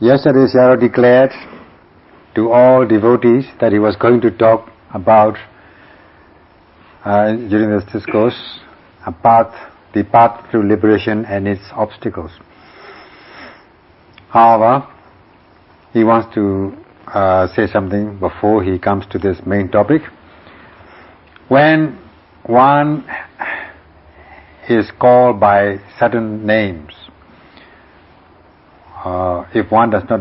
Yesterday Sayadaw declared to all devotees that he was going to talk about during this discourse the path to liberation and its obstacles. However, he wants to say something before he comes to this main topic. When one is called by certain names, if one does not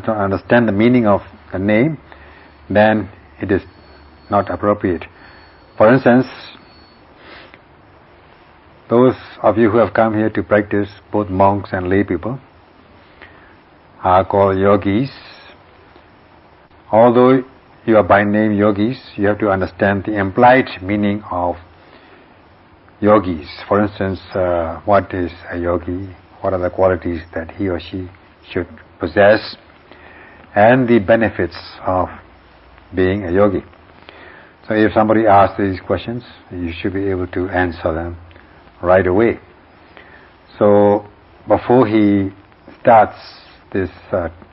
understand the meaning of the name, then it is not appropriate. For instance, those of you who have come here to practice, both monks and lay people, are called yogis. Although you are by name yogis, you have to understand the implied meaning of yogis. For instance, what is a yogi? What are the qualities that he or she should possess? And the benefits of being a yogi. So if somebody asks these questions, you should be able to answer them right away. So before he starts this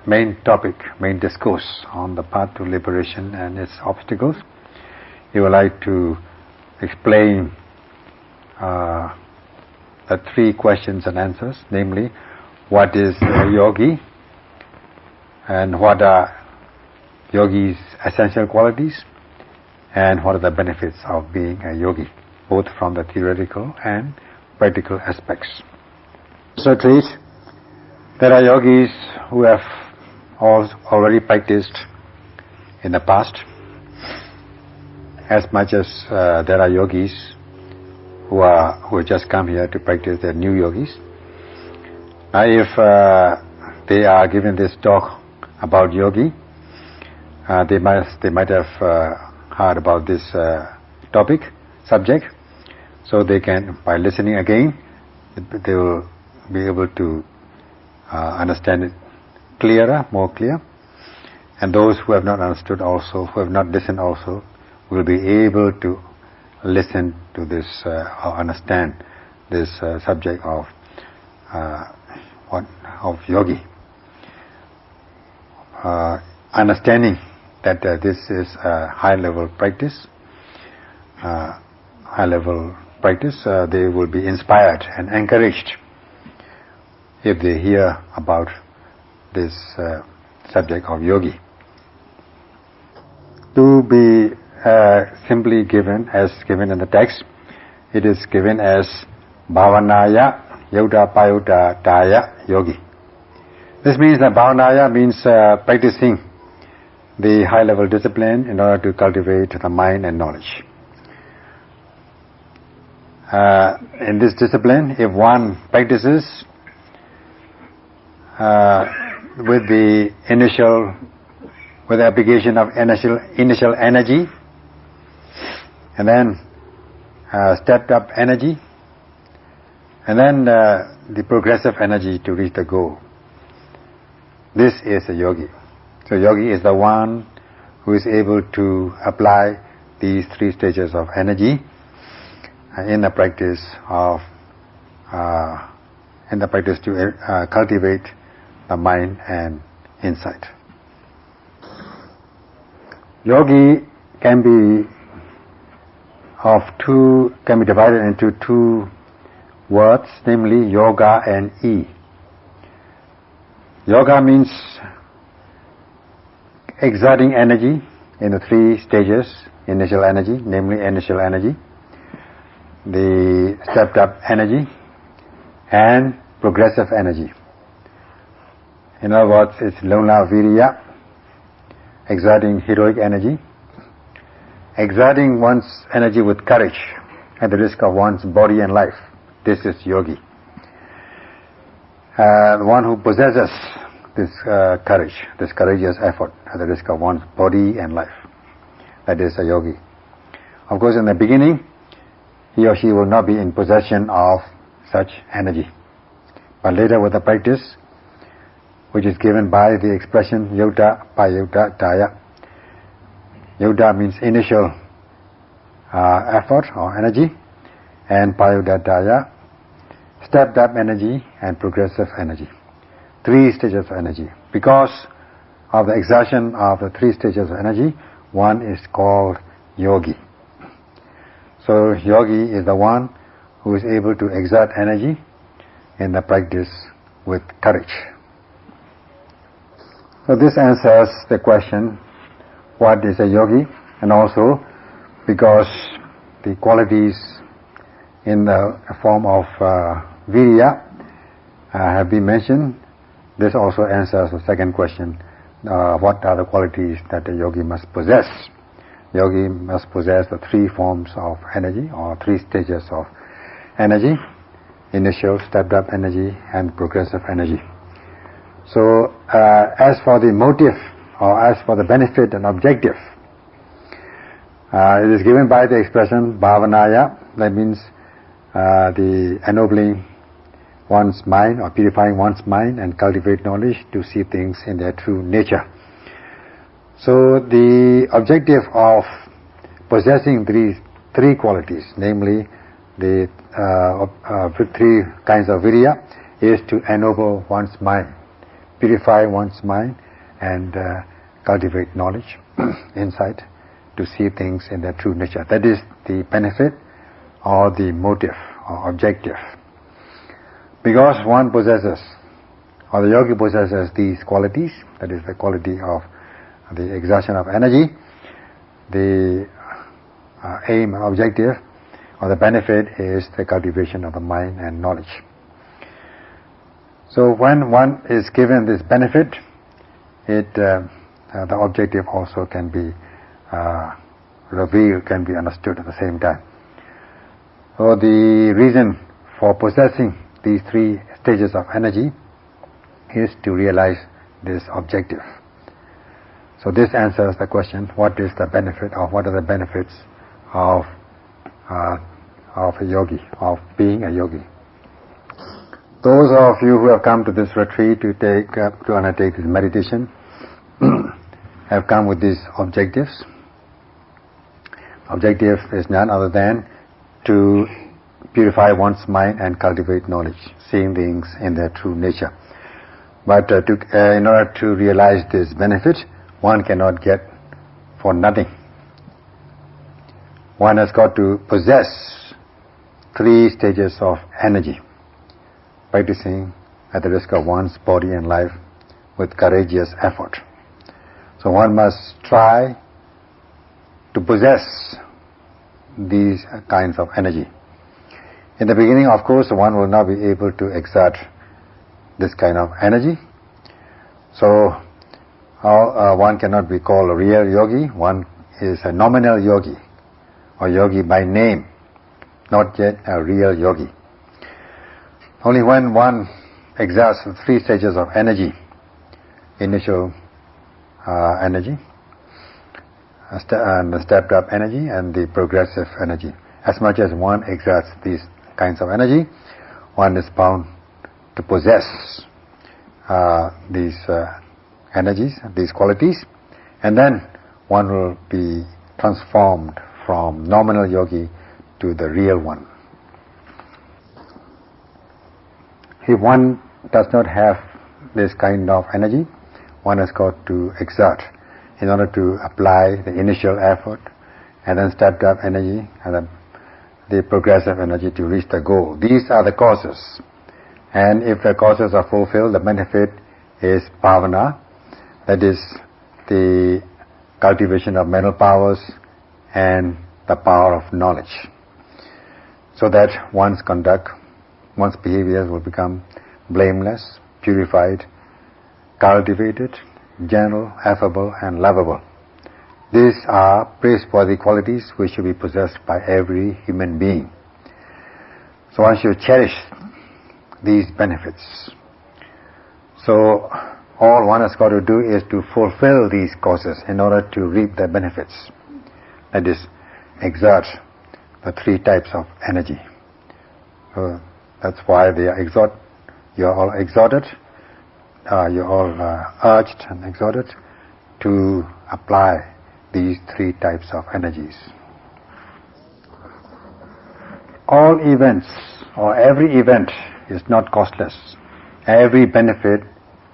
main topic, main discourse on the path to liberation and its obstacles, he would like to explain the three questions and answers, namely, what is a yogi, and what are yogi's essential qualities, and what are the benefits of being a yogi, both from the theoretical and practical aspects. So treat, there are yogis who have already practiced in the past, as much as there are yogis who have just come here to practice. They're new yogis. Now if they are given this talk about yogi, they might have heard about this subject, so they can, by listening again, they will be able to understand it clearer, more clear. And those who have not understood also, who have not listened also, will be able to listen to this or understand this subject of yogi. Understanding that this is a high-level practice, they will be inspired and encouraged if they hear about this subject of yogi. To be simply given, as given in the text, it is given as Bhavanaya Yodha Payodha Daya Yogi. This means that Bhavanaya means practicing the high-level discipline in order to cultivate the mind and knowledge. In this discipline, if one practices with the application of initial energy, and then stepped up energy, and then the progressive energy to reach the goal, this is a yogi. So yogi is the one who is able to apply these three stages of energy in the practice to cultivate the mind and insight. Yogi can be divided into two words, namely yoga and E. Yoga means exerting energy in the three stages, initial energy, namely initial energy, the stepped up energy, and progressive energy. In other words, it's Lona Virya, exerting heroic energy, exerting one's energy with courage at the risk of one's body and life. This is yogi. The one who possesses this courage, this courageous effort at the risk of one's body and life, that is a yogi. Of course, in the beginning, he or she will not be in possession of such energy. But later with the practice, which is given by the expression Yodha Payodha Daya. Yodha means initial effort or energy, and Payodha Daya, stepped up energy and progressive energy. three stages of energy. Because of the exertion of the three stages of energy, one is called yogi. So yogi is the one who is able to exert energy in the practice with courage. So this answers the question, what is a yogi? And also, because the qualities in the form of virya have been mentioned, this also answers the second question, what are the qualities that a yogi must possess? Yogi must possess the three forms of energy, or three stages of energy: initial, stepped-up energy, and progressive energy. So, as for the motive, or as for the benefit and objective, it is given by the expression bhavanaya. That means the ennobling one's mind, or purifying one's mind, and cultivate knowledge to see things in their true nature. So the objective of possessing these three qualities, namely the three kinds of virya, is to ennoble one's mind, purify one's mind, and cultivate knowledge, insight, to see things in their true nature. That is the benefit or the motive or objective. Because one possesses, or the yogi possesses these qualities, that is the quality of the exertion of energy, the aim and objective or the benefit is the cultivation of the mind and knowledge. So when one is given this benefit, the objective also can be revealed, can be understood at the same time. So the reason for possessing these three stages of energy is to realize this objective. So this answers the question, what is the benefit, or what are the benefits of a yogi, of being a yogi? Those of you who have come to this retreat to undertake this meditation have come with these objectives. Objective is none other than to purify one's mind and cultivate knowledge, seeing things in their true nature. But in order to realize this benefit, one cannot get for nothing. One has got to possess three stages of energy, practicing at the risk of one's body and life with courageous effort. So one must try to possess these kinds of energy. In the beginning, of course, one will not be able to exert this kind of energy. So one cannot be called a real yogi. One is a nominal yogi, or yogi by name, not yet a real yogi. Only when one exerts the three stages of energy, initial energy, and the stepped up energy, and the progressive energy. As much as one exerts these kinds of energy, one is bound to possess these energies, these qualities, and then one will be transformed from nominal yogi to the real one. If one does not have this kind of energy, one has got to exert in order to apply the initial effort, and then stepped up energy, and then the progressive energy to reach the goal. These are the causes, and if the causes are fulfilled, the benefit is bhavana, that is the cultivation of mental powers and the power of knowledge, so that one's conduct, one's behaviors will become blameless, purified, cultivated, gentle, affable, and lovable. These are praiseworthy qualities which should be possessed by every human being. So one should cherish these benefits. So all one has got to do is to fulfill these causes in order to reap the benefits. That is, exert the three types of energy. So that's why they are you're all exhorted, you're all urged and exhorted to apply these three types of energies. All events, or every event, is not costless. Every benefit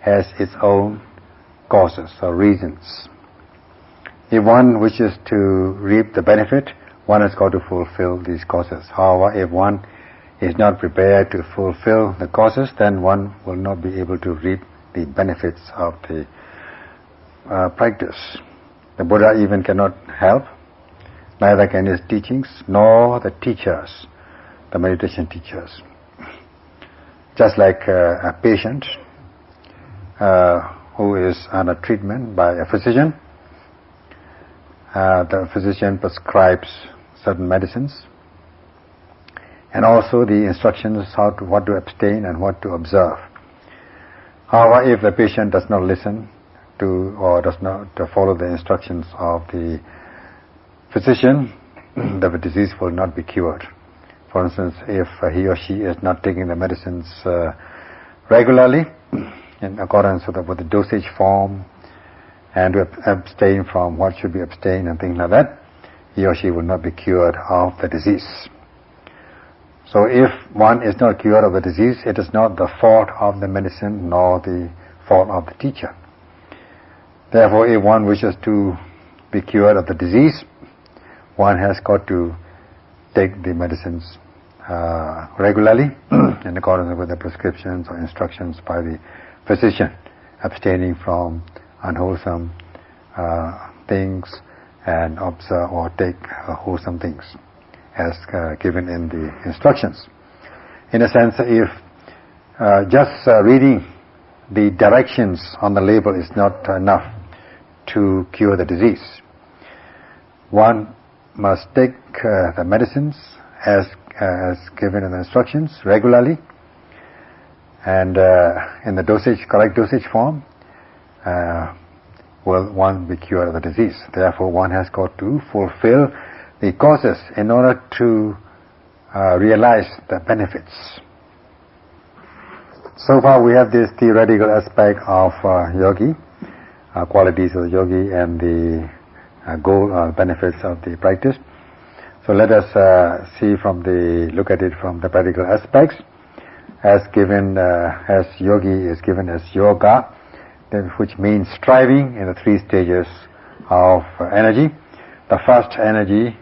has its own causes or reasons. If one wishes to reap the benefit, one has got to fulfill these causes. However, if one is not prepared to fulfill the causes, then one will not be able to reap the benefits of the practice. The Buddha even cannot help, neither can his teachings, nor the teachers, the meditation teachers. Just like a patient who is under treatment by a physician, the physician prescribes certain medicines and also the instructions what to abstain and what to observe. However, if the patient does not listen to or does not follow the instructions of the physician, the disease will not be cured. For instance, if he or she is not taking the medicines regularly in accordance with the dosage form and to abstain from what should be abstained and things like that, he or she will not be cured of the disease. So if one is not cured of the disease, it is not the fault of the medicine nor the fault of the teacher. Therefore, if one wishes to be cured of the disease, one has got to take the medicines regularly in accordance with the prescriptions or instructions by the physician, abstaining from unwholesome things and observe or take wholesome things as given in the instructions. In a sense, if just reading the directions on the label is not enough to cure the disease, one must take the medicines as given in the instructions regularly and in the correct dosage form, will one be cured of the disease. Therefore, one has got to fulfill the causes in order to realize the benefits. So far we have this theoretical aspect of yogi, qualities of the yogi and the goal or benefits of the practice. So let us look at it from the practical aspects. As given, as yogi is given as yoga, which means striving in the three stages of energy. The first energy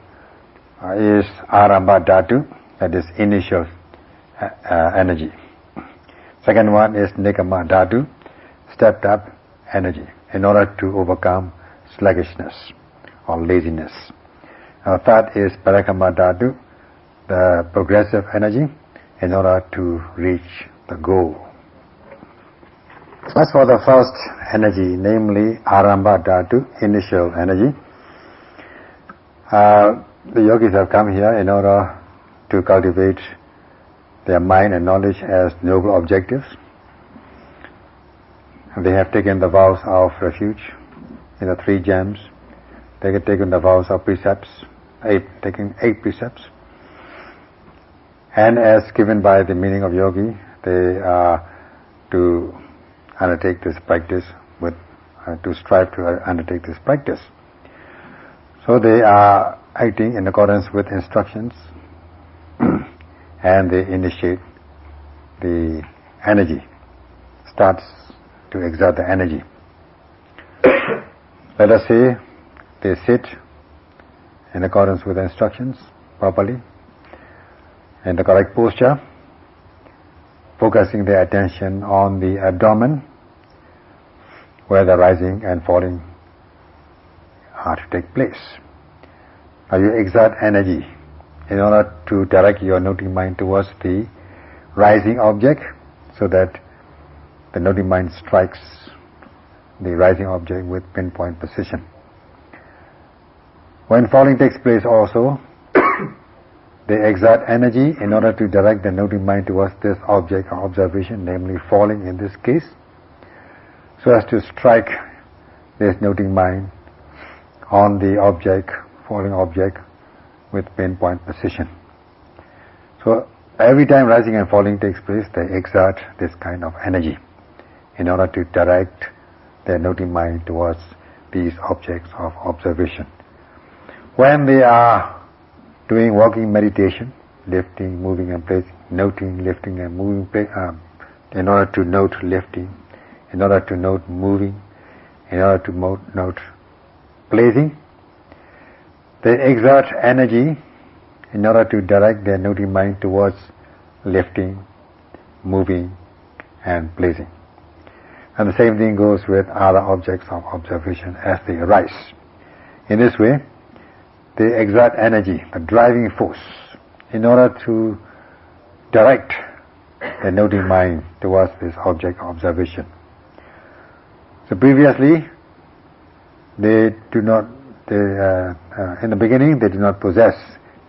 is arambha dhatu, that is initial energy. Second one is nikama dhatu, stepped up energy, in order to overcome sluggishness or laziness. Third is parakama dhatu, the progressive energy, in order to reach the goal. As for the first energy, namely arambha dhatu, initial energy, the yogis have come here in order to cultivate their mind and knowledge as noble objectives. They have taken the vows of refuge in the three gems. They have taken the vows of precepts, taking 8 precepts. And as given by the meaning of yogi, they are to undertake this practice to strive to undertake this practice. So they are acting in accordance with instructions and they initiate the energy, starts to exert the energy. Let us say they sit in accordance with the instructions properly, in the correct posture, focusing their attention on the abdomen, where the rising and falling are to take place. Now you exert energy in order to direct your noting mind towards the rising object, so that the noting mind strikes the rising object with pinpoint precision. When falling takes place also, they exert energy in order to direct the noting mind towards this object or observation, namely falling in this case, so as to strike this noting mind on the object, falling object, with pinpoint precision. So every time rising and falling takes place, they exert this kind of energy in order to direct their noting mind towards these objects of observation. When they are doing walking meditation, lifting, moving and placing, noting, lifting and moving, in order to note lifting in order to note moving, in order to note placing. They exert energy in order to direct their noting mind towards lifting, moving and placing. And the same thing goes with other objects of observation as they arise. In this way, they exert energy, a driving force, in order to direct the noting mind towards this object of observation. So previously, in the beginning, they do not possess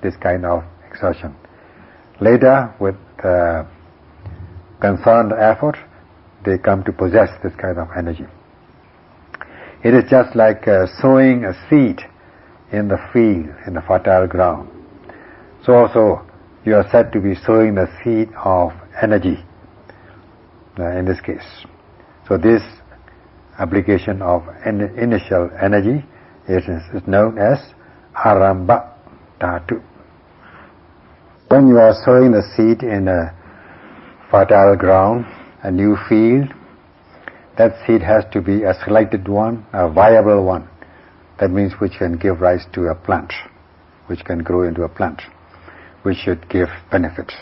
this kind of exertion. Later, with concerned effort, they come to possess this kind of energy. It is just like sowing a seed in the field, in the fertile ground. So also, you are said to be sowing the seed of energy, in this case. So this application of initial energy is known as arambha dhatu. When you are sowing the seed in a fertile ground, a new field, that seed has to be a selected one, a viable one. That means which can give rise to a plant, which can grow into a plant, which should give benefit.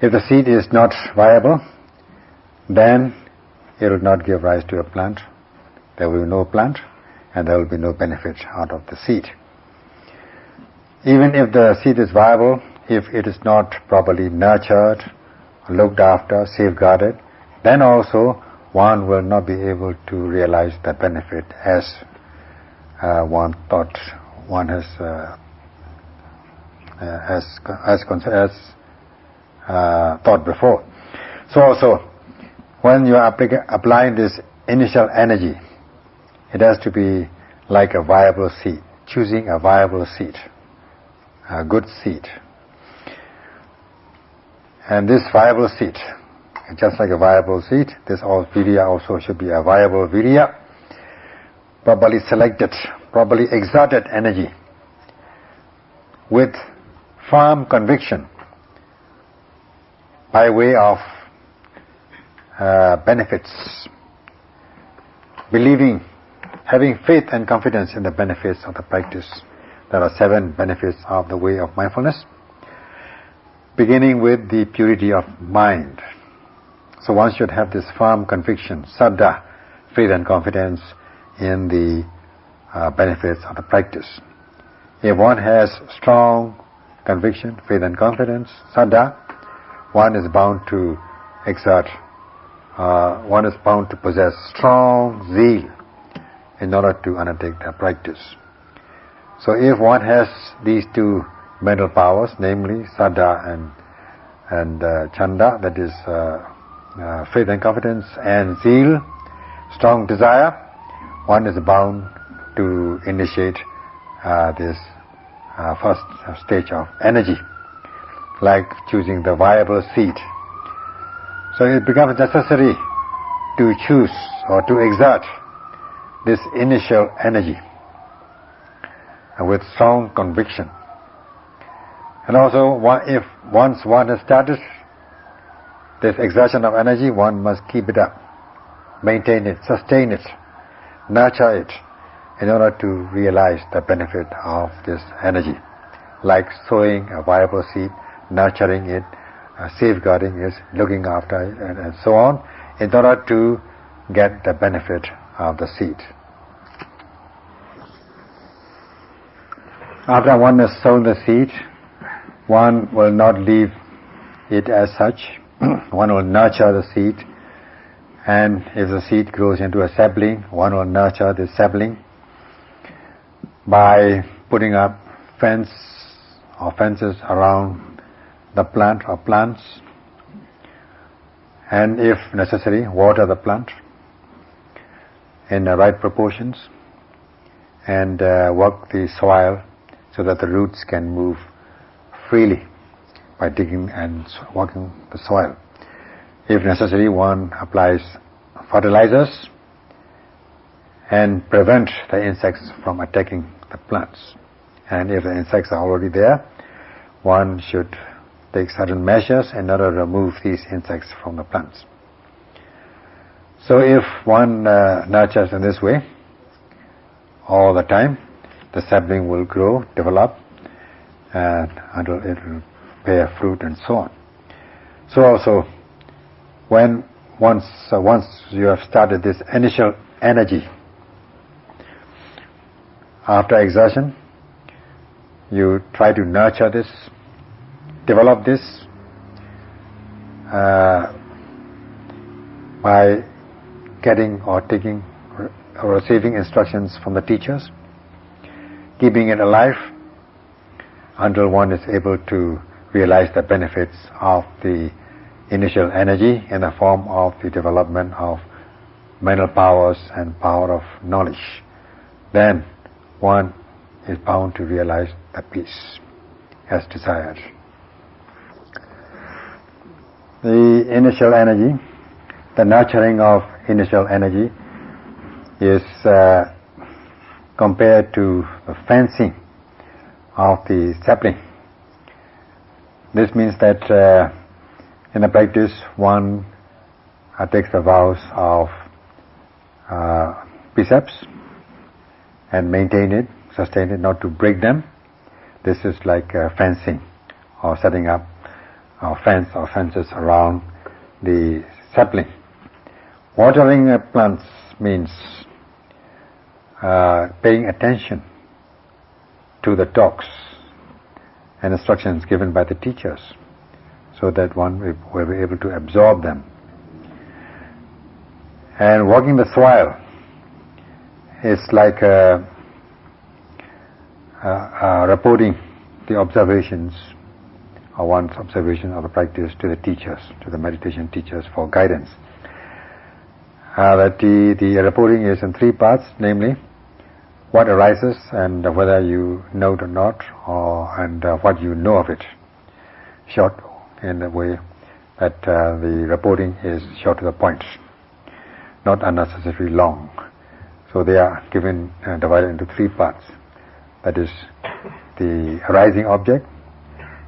If the seed is not viable, then it will not give rise to a plant. There will be no plant, and there will be no benefit out of the seed. Even if the seed is viable, if it is not properly nurtured, looked after, safeguarded, then also one will not be able to realize the benefit as one thought before. So also, when you are applying this initial energy, it has to be like a viable seed, choosing a viable seed, a good seed. And this viable seed, just like a viable seed, this virya also should be a viable virya, properly selected, properly exerted energy, with firm conviction, by way of benefits, believing, having faith and confidence in the benefits of the practice. There are 7 benefits of the way of mindfulness, beginning with the purity of mind. So one should have this firm conviction, saddha, faith and confidence in the benefits of the practice. If one has strong conviction, faith and confidence, saddha, one is bound to one is bound to possess strong zeal in order to undertake the practice. So if one has these 2 mental powers, namely saddha and chanda, that is faith and confidence, and zeal, strong desire, one is bound to initiate this first stage of energy, like choosing the viable seed. So it becomes necessary to choose or to exert this initial energy with strong conviction. And also, if once one has started this exertion of energy, one must keep it up, maintain it, sustain it, nurture it, in order to realize the benefit of this energy, like sowing a viable seed, nurturing it, safeguarding it, looking after it, and so on, in order to get the benefit of the seed. After one has sown the seed, one will not leave it as such. One will nurture the seed, and if the seed grows into a sapling, one will nurture the sapling by putting up fences around the plant or plants, and if necessary, water the plant in the right proportions, and work the soil so that the roots can move freely by digging and working the soil. If necessary, one applies fertilizers and prevent the insects from attacking the plants. And if the insects are already there, one should take certain measures in order to remove these insects from the plants. So if one nurtures in this way all the time, the sapling will grow, develop, and until it will bear fruit and so on. So also, once you have started this initial energy, after exertion, you try to nurture this, develop this by getting or taking or receiving instructions from the teachers, keeping it alive until one is able to realize the benefits of the initial energy in the form of the development of mental powers and power of knowledge. Then one is bound to realize the peace as desired. The initial energy, the nurturing of initial energy is compared to the fencing of the sapling. This means that in the practice one takes the vows of precepts and maintain it, sustain it, not to break them. This is like fencing or setting up a fence or fences around the sapling. Watering plants means paying attention to the talks and instructions given by the teachers so that one will be able to absorb them. And walking the soil is like reporting the observations or one's observation of the practice to the teachers, to the meditation teachers for guidance. That the reporting is in three parts, namely what arises and whether you know it or not, and what you know of it. Short in a way that the reporting is short to the point, not unnecessarily long. So they are given divided into three parts. That is the arising object.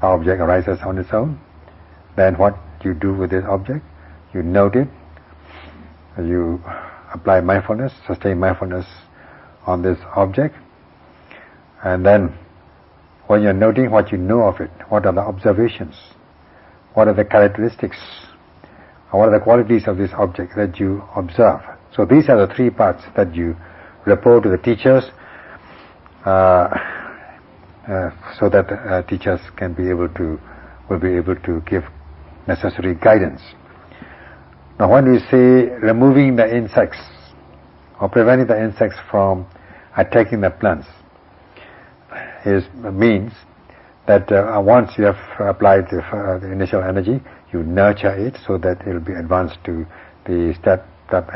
Our object arises on its own. Then what you do with this object, you note it, you apply mindfulness, sustain mindfulness on this object, and then when you're noting what you know of it, what are the observations, what are the characteristics, or what are the qualities of this object that you observe. So these are the three parts that you report to the teachers so that teachers will be able to give necessary guidance. Now when we say removing the insects or preventing the insects from attacking the plants, means that once you have applied the initial energy, you nurture it so that it will be advanced to the step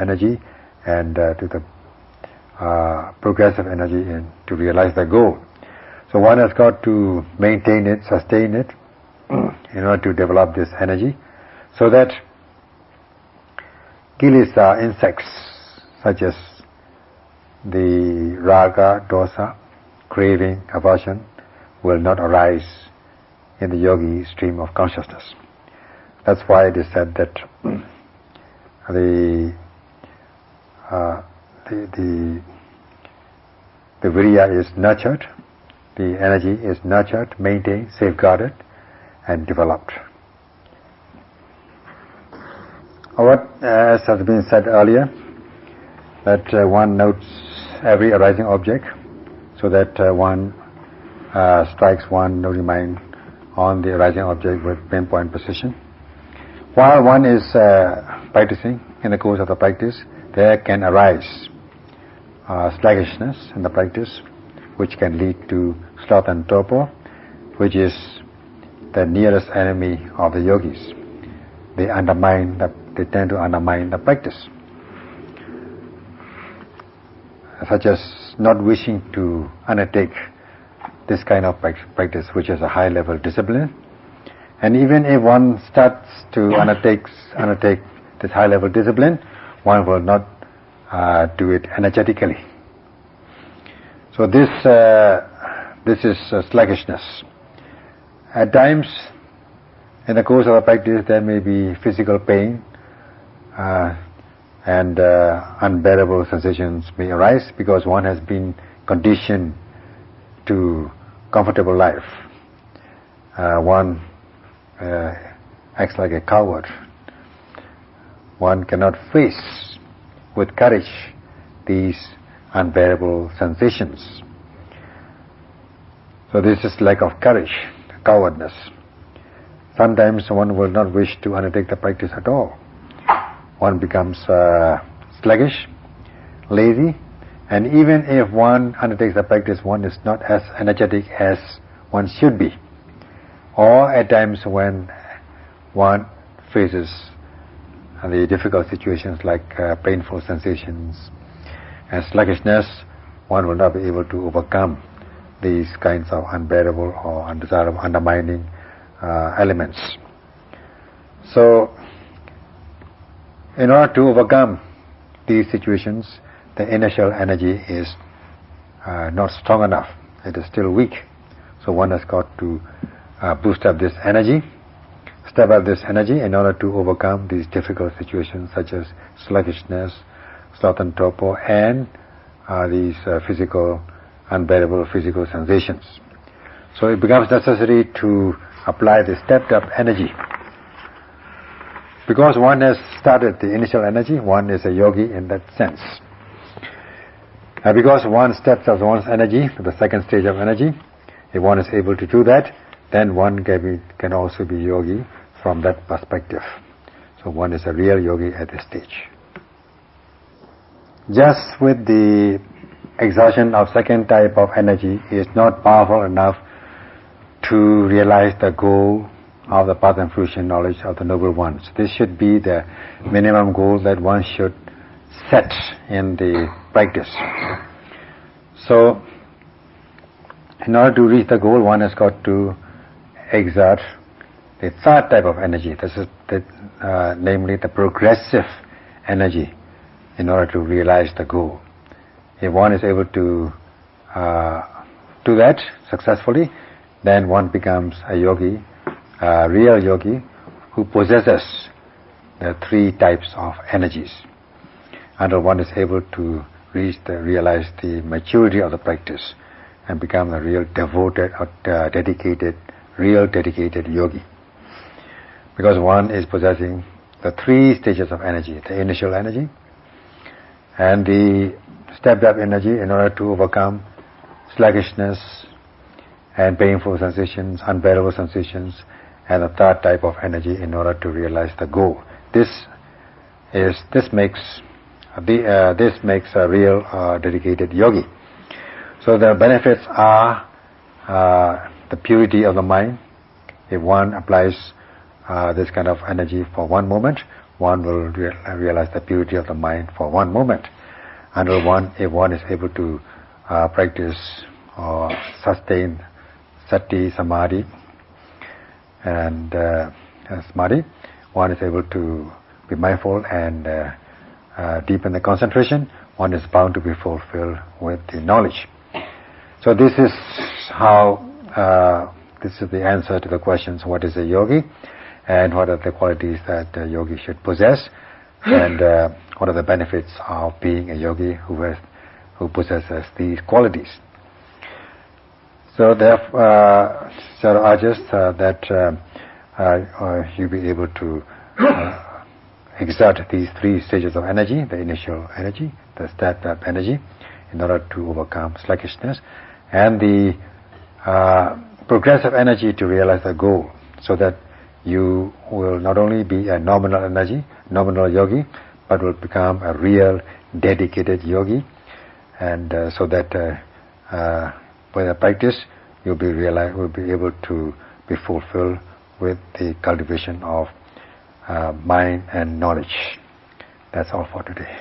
energy and to the progressive energy and to realize the goal. So one has got to maintain it, sustain it in order to develop this energy so that kilesa, insects such as the raga, dosa, craving, aversion will not arise in the yogi stream of consciousness. That's why it is said that the virya is nurtured, the energy is nurtured, maintained, safeguarded, and developed. What, as has been said earlier, that one notes every arising object so that one strikes one noting mind on the arising object with pinpoint precision. While one is practicing, in the course of the practice, there can arise sluggishness in the practice, which can lead to sloth and torpor, which is the nearest enemy of the yogis. They tend to undermine the practice, such as not wishing to undertake this kind of practice, which is a high-level discipline. And even if one starts to undertake this high-level discipline, one will not do it energetically. So this is sluggishness. At times, in the course of a practice, there may be physical pain, and unbearable sensations may arise because one has been conditioned to comfortable life. One acts like a coward. One cannot face with courage these unbearable sensations. So this is lack of courage, cowardness. Sometimes one will not wish to undertake the practice at all. One becomes sluggish, lazy, and even if one undertakes the practice, one is not as energetic as one should be. Or at times when one faces the difficult situations like painful sensations and sluggishness, one will not be able to overcome these kinds of unbearable or undesirable, undermining elements. So, in order to overcome these situations, the initial energy is not strong enough. It is still weak. So one has got to boost up this energy, step up this energy in order to overcome these difficult situations such as sluggishness, sloth and torpor, and these unbearable physical sensations. So it becomes necessary to apply the stepped up energy. Because one has started the initial energy, one is a yogi in that sense. Because one steps up one's energy to the second stage of energy, if one is able to do that, then one can also be yogi from that perspective. So one is a real yogi at this stage. Just with the exhaustion of second type of energy is not powerful enough to realize the goal of the path and fruition knowledge of the Noble Ones. This should be the minimum goal that one should set in the practice. So, in order to reach the goal, one has got to exert the third type of energy. This is namely the progressive energy in order to realize the goal. If one is able to do that successfully, then one becomes a yogi, a real yogi who possesses the three types of energies, until one is able to realize the maturity of the practice and become a real devoted or dedicated yogi. Because one is possessing the three stages of energy, the initial energy and the stepped up energy in order to overcome sluggishness and painful sensations, unbearable sensations, and the third type of energy in order to realize the goal. This makes a real dedicated yogi. So the benefits are the purity of the mind. If one applies this kind of energy for one moment, one will realize the purity of the mind for one moment. If one is able to practice or sustain sati, samadhi, and samadhi, one is able to be mindful and deepen the concentration. One is bound to be fulfilled with the knowledge. So this is the answer to the questions: what is a yogi, and what are the qualities that a yogi should possess, and what are the benefits of being a yogi who possesses these qualities. So therefore, Sayadaw urges that you be able to exert these three stages of energy: the initial energy, the stepped up energy, in order to overcome sluggishness, and the progressive energy to realize the goal, so that you will not only be a nominal yogi, but will become a real dedicated yogi, and so that by the practice you'll be able to be fulfilled with the cultivation of mind and knowledge. That's all for today.